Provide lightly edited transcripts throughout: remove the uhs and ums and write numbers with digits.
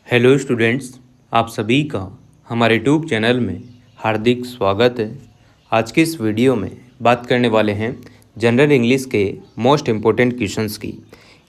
Hello students, आप सभी का हमारे यूट्यूब चैनल में हार्दिक स्वागत है। आज की इस वीडियो में बात करने वाले हैं जनरल इंग्लिश के मोस्ट इम्पोर्टेंट क्वेश्चंस की।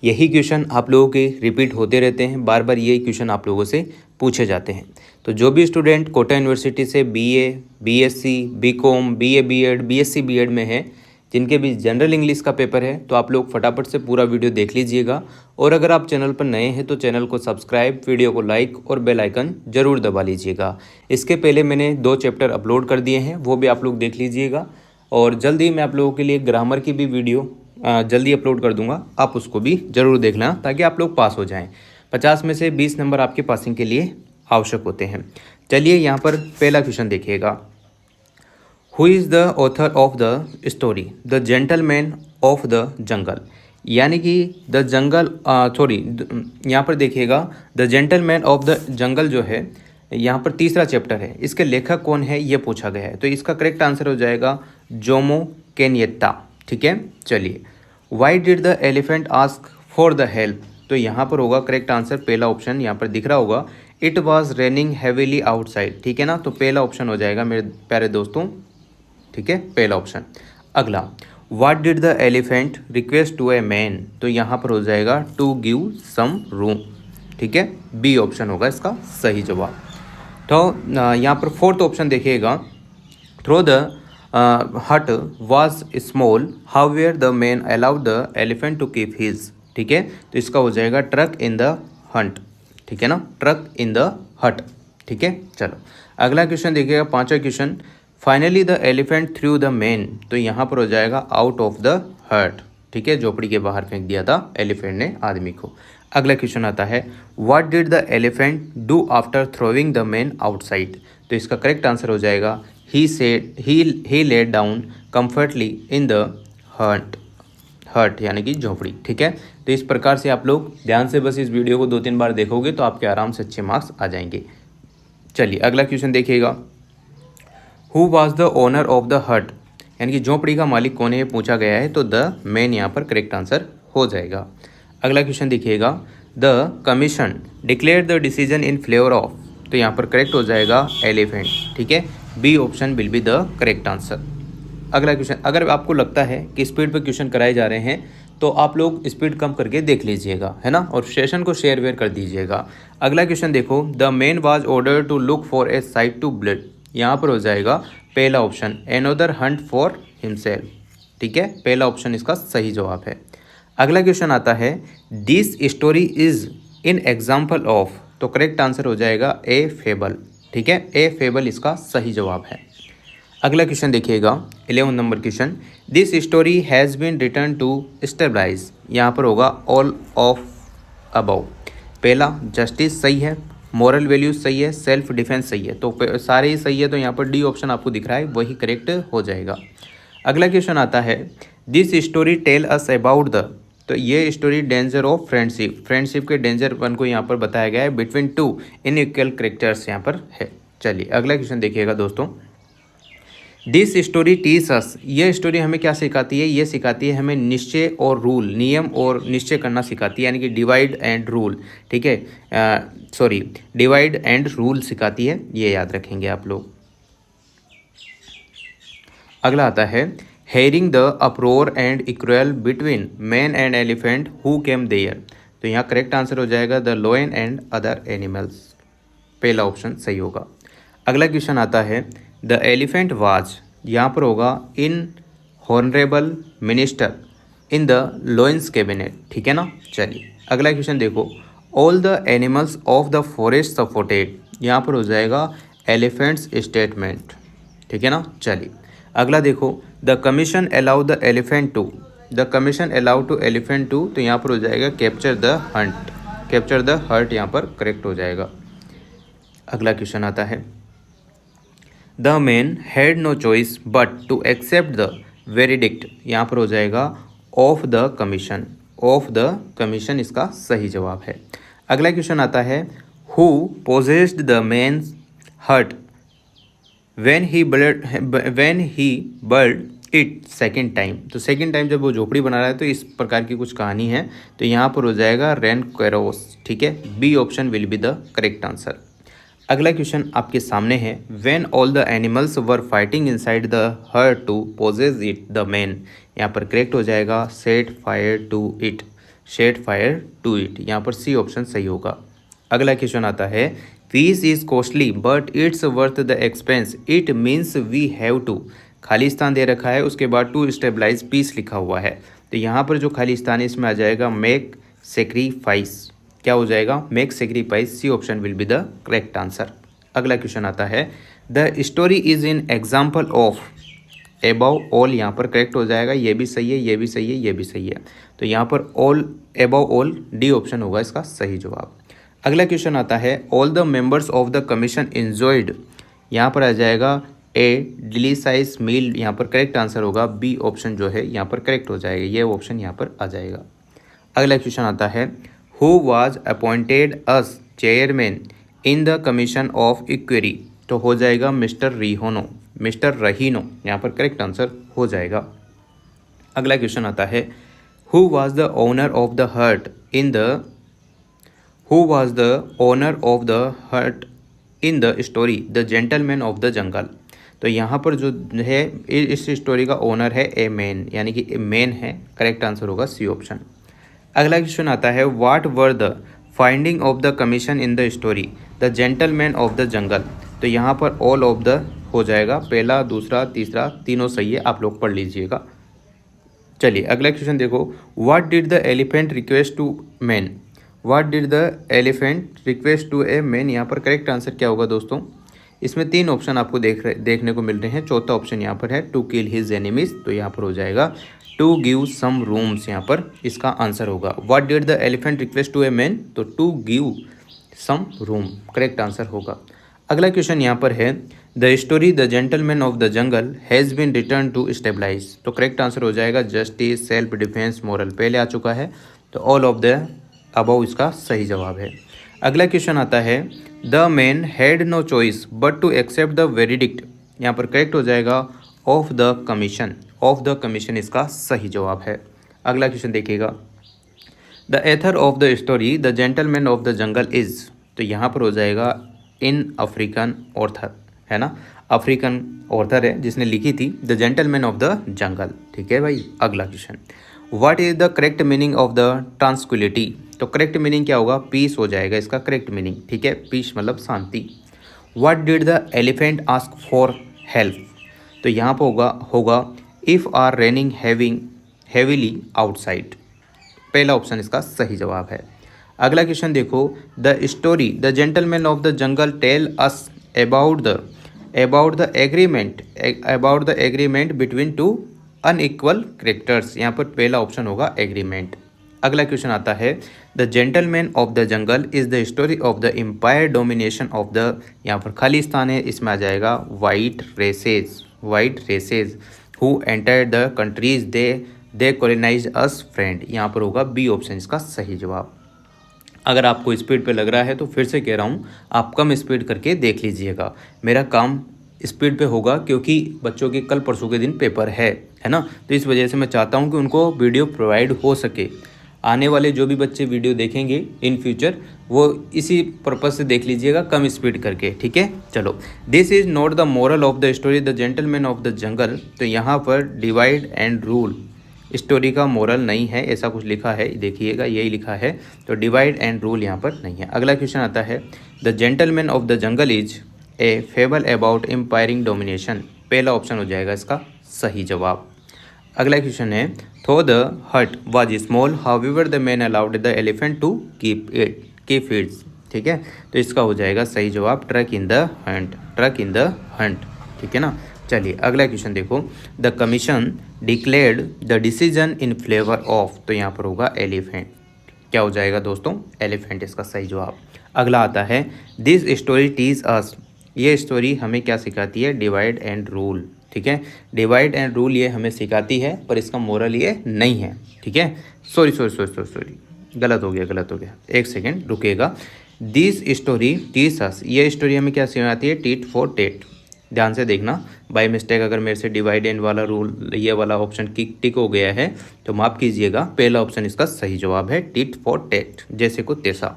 यही क्वेश्चन आप लोगों के रिपीट होते रहते हैं, बार बार यही क्वेश्चन आप लोगों से पूछे जाते हैं। तो जो भी स्टूडेंट कोटा यूनिवर्सिटी से BA, BSc, BCom, BA BEd, BSc BEd में है, जिनके भी जनरल इंग्लिश का पेपर है, तो आप लोग फटाफट से पूरा वीडियो देख लीजिएगा। और अगर आप चैनल पर नए हैं तो चैनल को सब्सक्राइब, वीडियो को लाइक और बेल आइकन जरूर दबा लीजिएगा। इसके पहले मैंने 2 चैप्टर अपलोड कर दिए हैं, वो भी आप लोग देख लीजिएगा। और जल्दी मैं आप लोगों के लिए ग्रामर की भी वीडियो जल्दी अपलोड कर दूंगा, आप उसको भी ज़रूर देख लेना ताकि आप लोग पास हो जाएँ। 50 में से 20 नंबर आपके पासिंग के लिए आवश्यक होते हैं। चलिए यहाँ पर पहला क्वेश्चन देखिएगा। Who is the author of the story the gentleman of the जंगल। यानी कि द जंगल यहाँ पर देखिएगा द जेंटलमैन ऑफ द जंगल जो है, यहाँ पर तीसरा चैप्टर है, इसके लेखक कौन है ये पूछा गया है। तो इसका करेक्ट आंसर हो जाएगा जोमो केनियत्ता। ठीक है, चलिए। Y did the elephant ask for the help. तो यहाँ पर होगा करेक्ट आंसर पहला ऑप्शन, यहाँ पर दिख रहा होगा it was raining heavily outside. ठीक है ना, तो पहला ऑप्शन हो जाएगा मेरे प्यारे दोस्तों। ठीक है, पहला ऑप्शन। अगला, what did the elephant request to a man. तो यहाँ पर हो जाएगा टू गिव सम रूम। ठीक है, बी ऑप्शन होगा इसका सही जवाब। तो यहाँ पर फोर्थ ऑप्शन देखिएगा, through the hut was small however the man allowed the elephant to keep his. ठीक है, तो इसका हो जाएगा ट्रक इन द हंट। ठीक है ना, ट्रक इन द हट। ठीक है, चलो अगला क्वेश्चन देखिएगा, पांचवा question. Finally the elephant through the man. तो यहाँ पर हो जाएगा आउट ऑफ द हर्ट। ठीक है, झोपड़ी के बाहर फेंक दिया था एलिफेंट ने आदमी को। अगला क्वेश्चन आता है, what did the elephant do after throwing the man outside. तो इसका करेक्ट आंसर हो जाएगा he said he laid down comfortably in the hut यानी कि झोपड़ी। ठीक है, तो इस प्रकार से आप लोग ध्यान से बस इस वीडियो को 2-3 बार देखोगे तो आपके आराम से अच्छे मार्क्स आ जाएंगे। चलिए अगला क्वेश्चन देखिएगा, who was the owner of the हट। यानी कि झोपड़ी का मालिक कौन है ये पूछा गया है, तो द मैन यहाँ पर करेक्ट आंसर हो जाएगा। अगला क्वेश्चन देखिएगा, the commission declare the decision in favour of. तो यहाँ पर करेक्ट हो जाएगा एलिफेंट। ठीक है, B option will be the correct answer. अगला क्वेश्चन, अगर आपको लगता है कि स्पीड पर क्वेश्चन कराए जा रहे हैं तो आप लोग स्पीड कम करके देख लीजिएगा, है ना, और सेशन को शेयर वेयर कर दीजिएगा। अगला क्वेश्चन देखो, the man was order to look for a site to build. यहाँ पर हो जाएगा पहला option another hunt for himself. ठीक है, पहला ऑप्शन इसका सही जवाब है। अगला क्वेश्चन आता है, this story is in example of. तो करेक्ट आंसर हो जाएगा ए फेबल। ठीक है, ए फेबल इसका सही जवाब है। अगला क्वेश्चन देखिएगा, 11 number question, this story has been return to stabilise. यहाँ पर होगा ऑल ऑफ अबव। पहला जस्टिस सही है, मॉरल वैल्यूज सही है, सेल्फ डिफेंस सही है, तो सारे ही सही है। तो यहाँ पर डी ऑप्शन आपको दिख रहा है वही करेक्ट हो जाएगा। अगला क्वेश्चन आता है, this story tell us about the. तो ये story danger of friendship, friendship के डेंजर वन को यहाँ पर बताया गया है बिटवीन टू इनइक्वल कैरेक्टर्स यहाँ पर है। चलिए अगला क्वेश्चन देखिएगा दोस्तों, दिस स्टोरी टीच अस। ये स्टोरी हमें क्या सिखाती है, ये सिखाती है हमें निश्चय और रूल, नियम और निश्चय करना सिखाती है, यानी कि डिवाइड एंड रूल। ठीक है, डिवाइड एंड रूल सिखाती है, ये याद रखेंगे आप लोग। अगला आता है, hearing the uproar and equal between man and elephant who came there. तो यहाँ करेक्ट आंसर हो जाएगा the lion and other animals. पहला ऑप्शन सही होगा। अगला क्वेश्चन आता है, द एलिफेंट वाज। यहाँ पर होगा in honourable minister in the lion's cabinet. ठीक है ना, चलिए अगला क्वेश्चन देखो, all the animals of the forest supported. यहाँ पर हो जाएगा एलिफेंट्स स्टेटमेंट। ठीक है ना, चलिए अगला देखो, the commission allow the elephant to. The commission allow to elephant to. तो यहाँ पर हो जाएगा capture the hunt, capture the hut यहाँ पर करेक्ट हो जाएगा। अगला क्वेश्चन आता है, the man had no choice but to accept the verdict. यहाँ पर हो जाएगा of the commission, of the commission इसका सही जवाब है। अगला क्वेश्चन आता है, who possessed the man's hut when he bird it second time. तो सेकेंड टाइम जब वो झोपड़ी बना रहा है तो इस प्रकार की कुछ कहानी है। तो यहाँ पर हो जाएगा रेन क्वेरोस, ठीक है। B option will be the correct answer. अगला क्वेश्चन आपके सामने है, when all the animals were fighting inside the hut to possess it the man. यहाँ पर करेक्ट हो जाएगा set fire to it, set fire to it. यहाँ पर सी ऑप्शन सही होगा। अगला क्वेश्चन आता है, peace is costly but it's worth the expense, it means we have to. खाली स्थान दे रखा है, उसके बाद टू स्टेबलाइज पीस लिखा हुआ है। तो यहाँ पर जो खाली स्थान है इसमें आ जाएगा मेक सेक्रीफाइस। क्या हो जाएगा? Make sacrifice. C option will be the correct answer. अगला क्वेश्चन आता है, the story is in example of above all. यहाँ पर करेक्ट हो जाएगा, ये भी सही है, ये भी सही है, ये भी सही है। तो यहाँ पर all above all D option होगा इसका सही जवाब। अगला क्वेश्चन आता है, all the members of the commission enjoyed. यहाँ पर आ जाएगा ए डिलीसाइज मील। यहाँ पर करेक्ट आंसर होगा बी ऑप्शन जो है यहाँ पर करेक्ट हो जाएगा, ये ऑप्शन यहाँ पर आ जाएगा। अगला क्वेश्चन आता है, who was appointed as chairman in the commission of enquiry. तो हो जाएगा मिस्टर रिहोनो, मिस्टर रहीनो। यहाँ पर करेक्ट आंसर हो जाएगा। अगला क्वेश्चन आता है, who was the owner of the hut in the who was the owner of the hut in the story the gentleman of the jungle. तो यहाँ पर जो है इस स्टोरी का ओनर है ए मैन, यानी कि ए मैन है। करेक्ट आंसर होगा सी ऑप्शन। अगला क्वेश्चन आता है, what were the finding of the commission in the story the gentleman of the jungle. तो यहाँ पर ऑल ऑफ द हो जाएगा, पहला दूसरा तीसरा तीनों सही है, आप लोग पढ़ लीजिएगा। चलिए अगला क्वेश्चन देखो, what did the elephant request to man. What did the elephant request to a man. यहाँ पर करेक्ट आंसर क्या होगा दोस्तों? इसमें तीन ऑप्शन आपको देखने को मिल रहे हैं। चौथा ऑप्शन यहाँ पर है टू किल हिज एनिमीज। तो यहाँ पर हो जाएगा टू गिव सम रूम्स, यहाँ पर इसका आंसर होगा। What did the elephant request to a man, तो to give some room, correct answer होगा। अगला क्वेश्चन यहाँ पर है, the story the gentleman of the jungle has been return to stabilise. तो करेक्ट आंसर हो जाएगा जस्टिस, सेल्फ डिफेंस, मोरल, पहले आ चुका है। तो ऑल ऑफ द अबव इसका सही जवाब है। अगला क्वेश्चन आता है, the man had no choice but to accept the verdict. यहाँ पर करेक्ट हो जाएगा of the commission, of the commission इसका सही जवाब है। अगला क्वेश्चन देखिएगा, the author of the story the gentleman of the jungle is. तो यहाँ पर हो जाएगा इन अफ्रीकन ऑर्थर, है ना, अफ्रीकन ऑर्थर है जिसने लिखी थी the gentleman of the jungle. ठीक है भाई। अगला question, what is the correct meaning of the tranquillity. तो करेक्ट मीनिंग क्या होगा? पीस हो जाएगा इसका करेक्ट मीनिंग, ठीक है, पीस मतलब शांति। What did the elephant ask for help. तो यहाँ पर होगा if are raining heavily outside. पहला ऑप्शन इसका सही जवाब है। अगला क्वेश्चन देखो, the story the gentleman of the jungle tell us about the agreement between two unequal characters. यहाँ पर पहला ऑप्शन होगा एग्रीमेंट। अगला क्वेश्चन आता है, the gentleman of the jungle is the story of the empire domination of the. यहाँ पर खाली स्थान है, इसमें आ जाएगा white races who enter the countries they colonise as friend. यहाँ पर होगा बी ऑप्शन इसका सही जवाब। अगर आपको स्पीड पे लग रहा है तो फिर से कह रहा हूँ, आप कम स्पीड करके देख लीजिएगा। मेरा काम स्पीड पे होगा क्योंकि बच्चों के कल परसों के दिन पेपर है ना, तो इस वजह से मैं चाहता हूँ कि उनको वीडियो प्रोवाइड हो सके। आने वाले जो भी बच्चे वीडियो देखेंगे इन फ्यूचर वो इसी पर्पज़ से देख लीजिएगा, कम स्पीड करके, ठीक है। चलो, this is not the moral of the story the gentleman of the jungle. तो यहाँ पर डिवाइड एंड रूल स्टोरी का मोरल नहीं है, ऐसा कुछ लिखा है, देखिएगा यही लिखा है। तो डिवाइड एंड रूल यहाँ पर नहीं है। अगला क्वेश्चन आता है, the gentleman of the jungle is a fable about एम्पायरिंग domination. पहला ऑप्शन हो जाएगा इसका सही जवाब। अगला क्वेश्चन है, though the hut was small however the man allowed the elephant to keep its. ठीक है, तो इसका हो जाएगा सही जवाब ट्रक इन द हंट। ठीक है ना। चलिए अगला क्वेश्चन देखो, the commission declared the decision in flavour of. तो यहाँ पर होगा एलिफेंट। क्या हो जाएगा दोस्तों? एलिफेंट इसका सही जवाब। अगला आता है, दिस स्टोरी टीज अस। ये स्टोरी हमें क्या सिखाती है? Divide and rule. ठीक है, डिवाइड एंड रूल ये हमें सिखाती है, पर इसका मोरल ये नहीं है। ठीक है, सॉरी गलत हो गया, एक सेकेंड रुकिएगा। दिस स्टोरी टीच अस, ये स्टोरी हमें क्या सिखाती है? Tit for tat. ध्यान से देखना, बाय मिस्टेक अगर मेरे से डिवाइड एंड वाला रूल ये वाला ऑप्शन टिक हो गया है तो माफ़ कीजिएगा, पहला ऑप्शन इसका सही जवाब है, टिट फॉर टेट, जैसे को तैसा।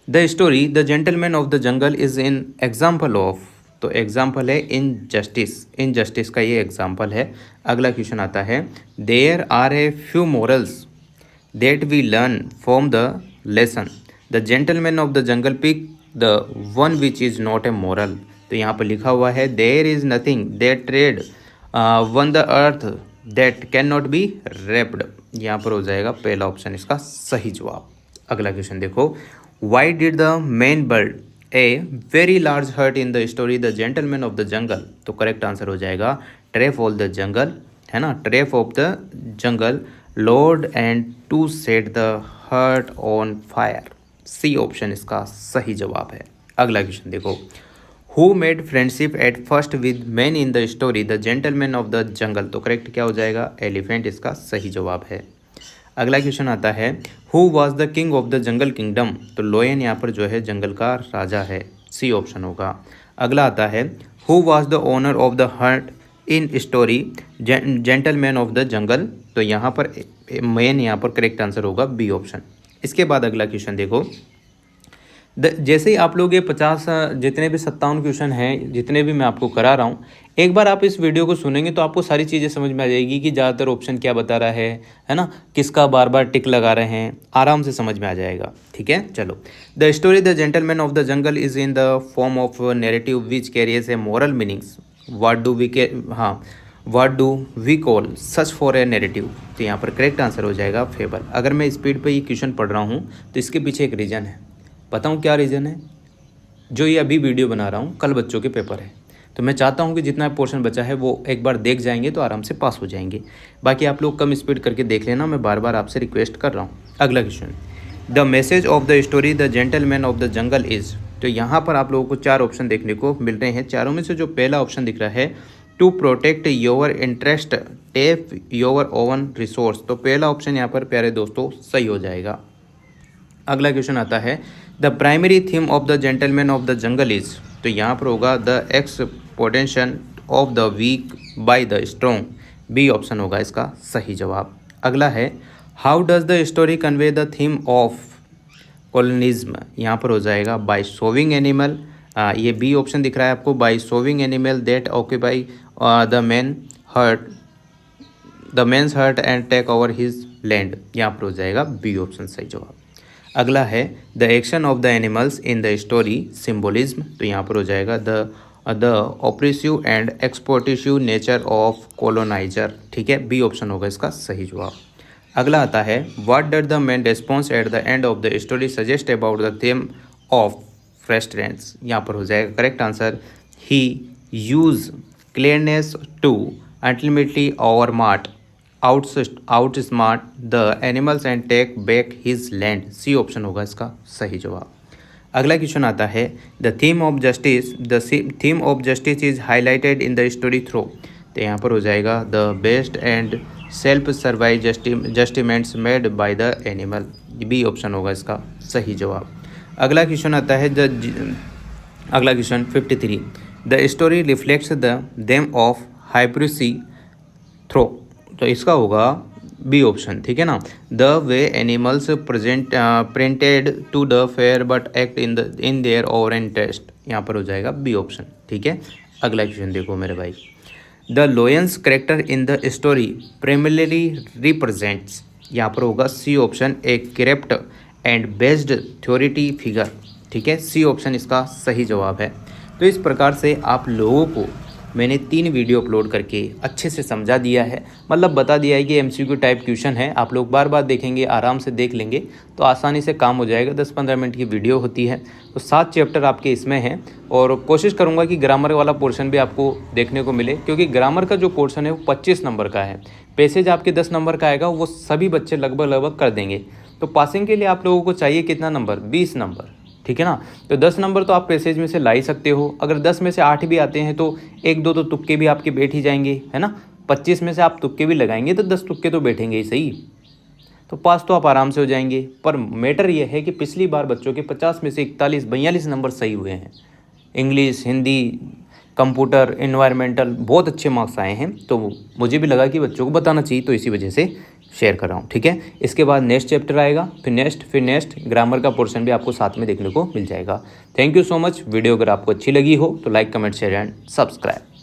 The story the gentleman of the jungle is in example of, तो एग्जाम्पल है इन जस्टिस, इन जस्टिस का ये एग्जाम्पल है। अगला क्वेश्चन आता है, there are a few morals that we learn from the lesson, the gentleman of the jungle pick the one which is not a moral. तो यहाँ पर लिखा हुआ है, there is nothing that trade one the earth that can not be repaid. यहाँ पर हो जाएगा पहला ऑप्शन इसका सही जवाब। अगला क्वेश्चन देखो, why did the main bird a very large hurt in the story the gentleman of the jungle. तो करेक्ट आंसर हो जाएगा ट्रेफ ऑल द जंगल, है ना, trap of the jungle lord and to set the hut on fire. C option इसका सही जवाब है। अगला क्वेश्चन देखो, who made friendship at first with man in the story the gentleman of the jungle. तो correct क्या हो जाएगा, एलिफेंट इसका सही जवाब है। अगला क्वेश्चन आता है, who was the king of the jungle kingdom. तो लोयन यहाँ पर जो है जंगल का राजा है, सी ऑप्शन होगा। अगला आता है, who was the owner of the hut in story gentleman of the jungle. तो यहाँ पर मेन यहाँ पर करेक्ट आंसर होगा बी ऑप्शन। इसके बाद अगला क्वेश्चन देखो, जैसे ही आप लोग ये 50 जितने भी 57 क्वेश्चन हैं, जितने भी मैं आपको करा रहा हूँ, एक बार आप इस वीडियो को सुनेंगे तो आपको सारी चीज़ें समझ में आ जाएगी कि ज़्यादातर ऑप्शन क्या बता रहा है ना, किसका बार बार टिक लगा रहे हैं, आराम से समझ में आ जाएगा। ठीक है, चलो। The story the gentleman of the jungle is in the form of narrative which carries a moral meanings, what do we call such for a narrative. तो यहाँ पर करेक्ट आंसर हो जाएगा फेबल। अगर मैं स्पीड पर ये क्वेश्चन पढ़ रहा हूँ तो इसके पीछे एक रीज़न है, बताऊँ क्या रीज़न है। जो ये अभी वीडियो बना रहा हूँ, कल बच्चों के पेपर है, तो मैं चाहता हूँ कि जितना पोर्शन बचा है वो एक बार देख जाएंगे तो आराम से पास हो जाएंगे। बाकी आप लोग कम स्पीड करके देख लेना, मैं बार बार आपसे रिक्वेस्ट कर रहा हूँ। अगला question, the message of the story the gentleman of the jungle is. तो यहाँ पर आप लोगों को 4 ऑप्शन देखने को मिल रहे हैं। चारों में से जो पहला ऑप्शन दिख रहा है, to protect your interest tap your own resource. तो पहला ऑप्शन यहाँ पर प्यारे दोस्तों सही हो जाएगा। अगला क्वेश्चन आता है, the primary theme of the gentleman of the jungle is. तो यहाँ पर होगा the exploitation of the weak by the strong. B option होगा इसका सही जवाब। अगला है, how does the story convey the theme of colonialism. यहाँ पर हो जाएगा बाय शोविंग एनिमल, ये बी ऑप्शन दिख रहा है आपको, by showing animal that occupy the man's hut and take over his land. यहाँ पर हो जाएगा बी ऑप्शन सही जवाब। अगला है, the action of the animals in the story symbolism. तो यहाँ पर हो जाएगा the oppressive and exploitative nature of coloniser. ठीक है, बी ऑप्शन होगा इसका सही जवाब। अगला आता है, what did the man response at the end of the story suggest about the theme of frustration. यहाँ पर हो जाएगा correct answer, he use clearness to ultimately over mart outsmart the animals and take back his land. C option होगा इसका सही जवाब। अगला question आता है, the theme of justice is highlighted in the story through. तो यहाँ पर हो जाएगा the best and self survive judgements made by the animal. B option होगा इसका सही जवाब। अगला क्वेश्चन आता है, अगला question 53, the story reflects the theme of hypocrisy through. तो इसका होगा बी ऑप्शन। ठीक है ना, the way animals pretended to the fair but act in their over interest. यहाँ पर हो जाएगा बी ऑप्शन। ठीक है, अगला क्वेश्चन देखो मेरे भाई, the lion's character in the story primarily represents. यहाँ पर होगा C option, a corrupt and biased authority figure. ठीक है, सी ऑप्शन इसका सही जवाब है। तो इस प्रकार से आप लोगों को मैंने 3 वीडियो अपलोड करके अच्छे से समझा दिया है, मतलब बता दिया है कि एमसीक्यू टाइप क्वेश्चन है, आप लोग बार बार देखेंगे, आराम से देख लेंगे तो आसानी से काम हो जाएगा। 10-15 मिनट की वीडियो होती है, तो 7 चैप्टर आपके इसमें हैं और कोशिश करूँगा कि ग्रामर वाला पोर्शन भी आपको देखने को मिले, क्योंकि ग्रामर का जो पोर्शन है वो 25 नंबर का है। पैसेज आपके 10 नंबर का आएगा, वो सभी बच्चे लगभग कर देंगे। तो पासिंग के लिए आप लोगों को चाहिए कितना नंबर, 20 नंबर। ठीक है ना, तो 10 नंबर तो आप पैसेज में से ला ही सकते हो। अगर 10 में से 8 भी आते हैं तो 1-2 तो तुक्के भी आपके बैठ ही जाएंगे, है ना। 25 में से आप तुक्के भी लगाएंगे तो 10 तुक्के तो बैठेंगे ही सही, तो पास तो आप आराम से हो जाएंगे। पर मैटर ये है कि पिछली बार बच्चों के 50 में से 41-42 नंबर सही हुए हैं। इंग्लिश, हिंदी, कंप्यूटर, एनवायरमेंटल बहुत अच्छे मार्क्स आए हैं, तो मुझे भी लगा कि बच्चों को बताना चाहिए, तो इसी वजह से शेयर कर रहा हूँ। ठीक है, इसके बाद नेक्स्ट चैप्टर आएगा, फिर नेक्स्ट ग्रामर का पोर्शन भी आपको साथ में देखने को मिल जाएगा। Thank you so much. Video अगर आपको अच्छी लगी हो तो like, comment, share and subscribe.